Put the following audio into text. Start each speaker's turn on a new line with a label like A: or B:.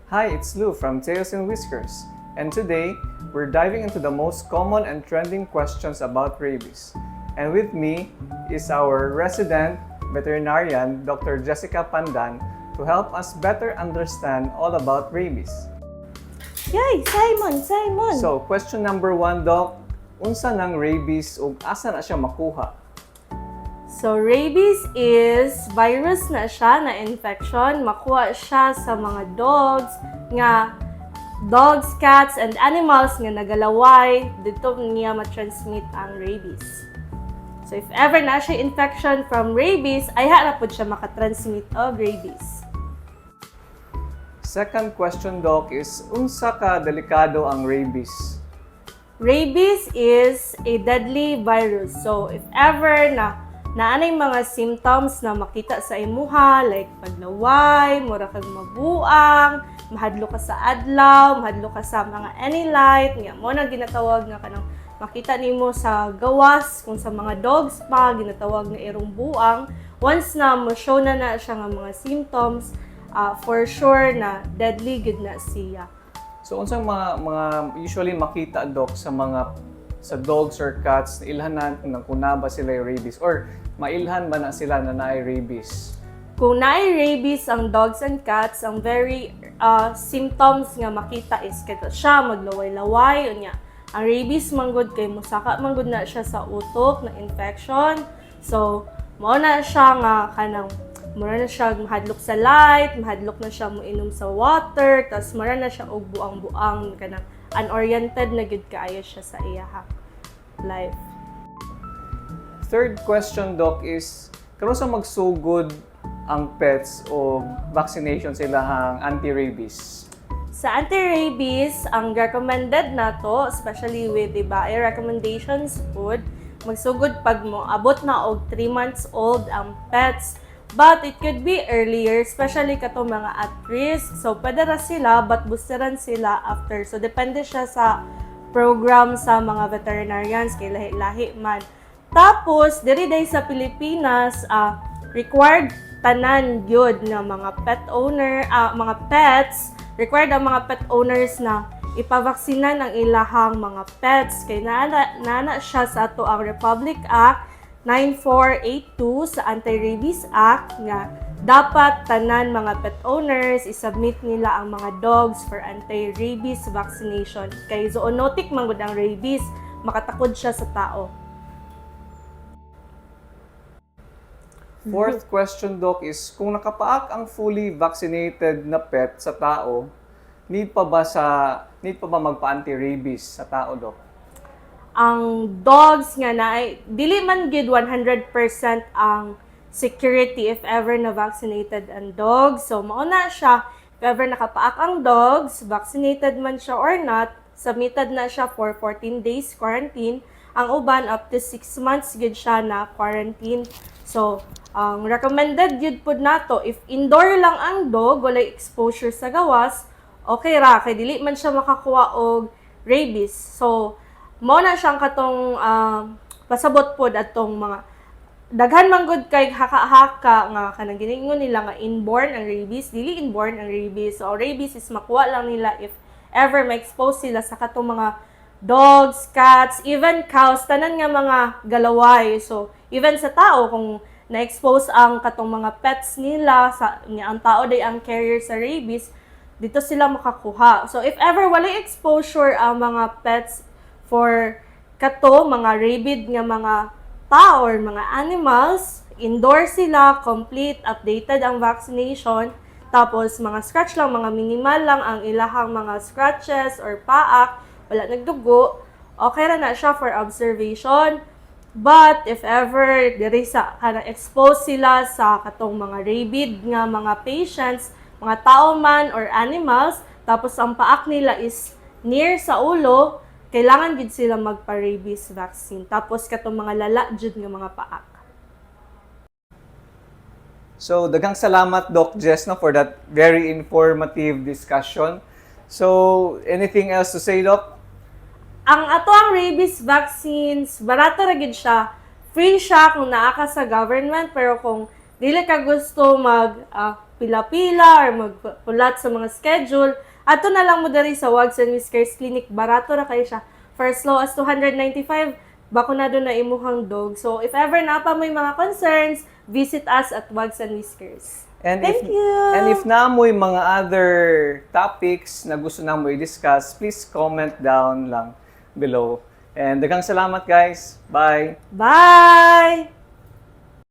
A: Hi, it's Lou from Tails and Whiskers, and today we're diving into the most common and trending questions about rabies. And with me is our resident veterinarian, Dr. Jessica Pandan, to help us better understand all about rabies.
B: Yay! Simon!
A: So, question number 1, Doc, unsa ng rabies ug asa na siya makuha?
B: So, rabies is virus na siya na infection. Makuha siya sa mga dogs, cats, and animals nga nagalaway. Dito niya ma-transmit ang rabies. So, if ever na siya infection from rabies, ay harapod siya makatransmit of rabies.
A: Second question, Doc, is unsa ka delikado ang rabies?
B: Rabies is a deadly virus. So, if ever na naanay mga symptoms na makita sa imuha, like paglaway, mura kang mabuang, mahadlo ka sa adlaw, mahadlo ka sa mga any light, nga mo na ginatawag nga kanang makita nimo sa gawas, kung sa mga dogs pa, ginatawag nga irong buang. Once na mo show na siya nga mga symptoms, for sure na deadly gid na siya.
A: So, unsang mga usually makita, Doc, sa dogs or cats, ilhanan kung na ba sila yung rabies or mailhan ba na sila na naay rabies?
B: Kung naay rabies ang dogs and cats, ang very symptoms nga makita is kaya siya maglaway-laway, unya. Ang rabies manggod kay musaka manggod na siya sa utok na infection. So, mao na siya nga kanang mura na siya mahadlok sa light, mahadlok na siya moinom sa water, tas mura na siya og buang-buang kanang unoriented na gid kaayo siya sa iyaha life.
A: Third question, Doc, is karon sa magsugod ang pets o vaccination sila hang anti-rabies?
B: Sa anti-rabies, ang recommended nato, especially with recommendations food, magsugod pag mo abot na og 3 months old ang pets. But it could be earlier, especially kato mga at risk. So, pwede ra sila, but boosteran sila after. So, depende siya sa program sa mga veterinarians, kay lahi-lahi man. Tapos, diri day sa Pilipinas, required tanan gyud nga mga pet owner, mga pets, required ang mga pet owners na ipavaksinan ang ilahang mga pets. Kay nana siya sa ato ang Republic Act 9482 sa Anti-Rabies Act nga dapat tanan mga pet owners isubmit nila ang mga dogs for anti-rabies vaccination. Kay zoonotic man gud ang rabies, makatakod siya sa tao.
A: Fourth question, Doc, is kung nakapaak ang fully vaccinated na pet sa tao, need pa ba magpa-anti-rabies sa tao, Doc?
B: Ang dogs nga dili man gid 100% ang security if ever na vaccinated ang dogs. So mao na siya, if ever nakapaak ang dogs, vaccinated man siya or not, submitted na siya for 14 days quarantine. Ang uban up to 6 months gid siya na quarantine. So ang recommended gid pud nato if indoor lang ang dog, walay exposure sa gawas, okay ra kay dili man siya makakuha og rabies. So mao na siyang katong pasabot pod atong mga daghan man gud kay haka-haka nga kanang giningon nila nga inborn ang rabies, dili inborn ang rabies. So rabies is makuha lang nila if ever ma-expose sila sa katong mga dogs, cats, even cows, tanan nga mga galaway. So even sa tao kung na-expose ang katong mga pets nila ang tao day ang carrier sa rabies, dito sila makakuha. So if ever walay exposure ang mga pets for mga rabid nga mga tao or mga animals, indoor sila, complete, updated ang vaccination, tapos mga scratch lang, mga minimal lang ang ilahang mga scratches or paak, wala nagdugo, okay ra na siya for observation. But if ever diri sa expose sila sa katong mga rabid nga mga patients, mga tao man or animals, tapos ang paak nila is near sa ulo, kailangan gid sila magpa-rabies vaccine. Tapos katong mga lala jud nga mga paak.
A: So, daghang salamat, Doc Jess, for that very informative discussion. So, anything else to say, Doc?
B: Ang ato ang rabies vaccines, barato ra gid siya. Free siya kung naa ka sa government, pero kung dili ka gusto pila-pila or magpulat sa mga schedule, ato na lang mo diri sa Wags and Whiskers Clinic. Barato ra kayo siya. For as low as 295, bakunado na imuhang dog. So, if ever na pa may mga concerns, visit us at Wags and Whiskers.
A: And
B: Thank you!
A: And if namoy mga other topics na gusto namo i-discuss, please comment down lang below. And daghang salamat guys. Bye!
B: Bye!